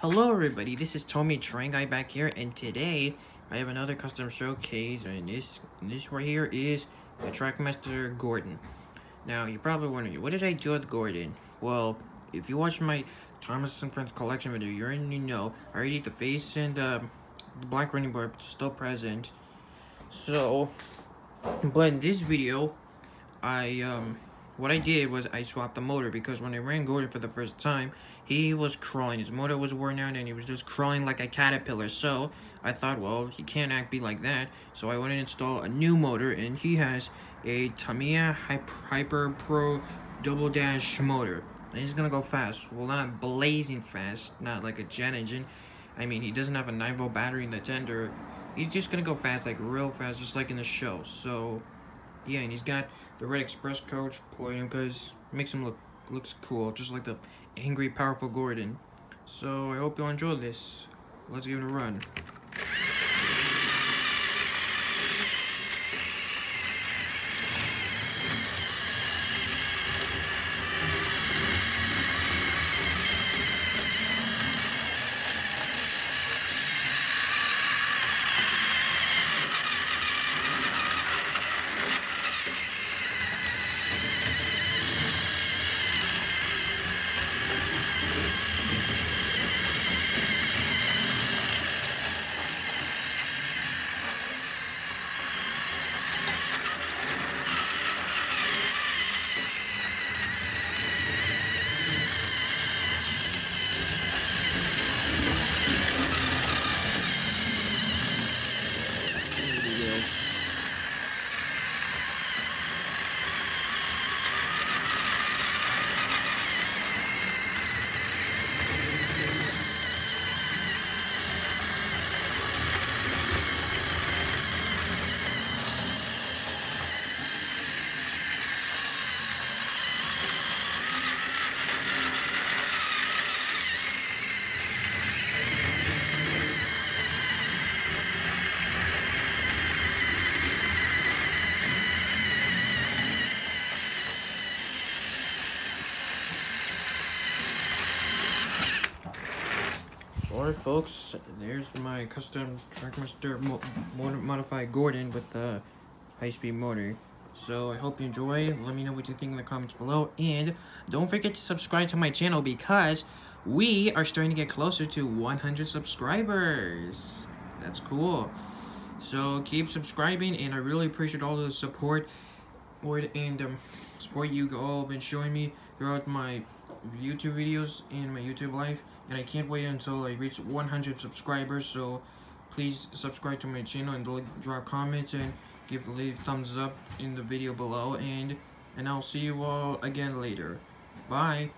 Hello everybody, this is Tomy Train Guy back here, and today I have another custom showcase, and this right here is the Trackmaster Gordon. Now, you're probably wondering, what did I do with Gordon? Well, if you watch my Thomas and Friends collection video, you already know I already did the face and the black running bar still present. So, but in this video, what I did was I swapped the motor, because when I ran Gordon for the first time, he was crawling. His motor was worn out and he was just crawling like a caterpillar. So I thought, well, he can't be like that. So I went and installed a new motor, and he has a Tamiya Hyper Pro double dash motor. And he's gonna go fast. Well, not blazing fast, not like a jet engine. I mean, he doesn't have a 9-volt battery in the tender. He's just gonna go fast, like real fast, just like in the show. So yeah, and he's got the red express coach playing because it makes him looks cool, just like the angry, powerful Gordon. So I hope you'll enjoy this. Let's give it a run. Alright folks, there's my custom Trackmaster modified Gordon with the high-speed motor. So I hope you enjoy. Let me know what you think in the comments below, and don't forget to subscribe to my channel because we are starting to get closer to 100 subscribers. That's cool. So keep subscribing, and I really appreciate all the support and support you all been showing me throughout my YouTube videos and my YouTube life, and I can't wait until I reach 100 subscribers. So please subscribe to my channel and drop comments and leave thumbs up in the video below, and I'll see you all again later. Bye.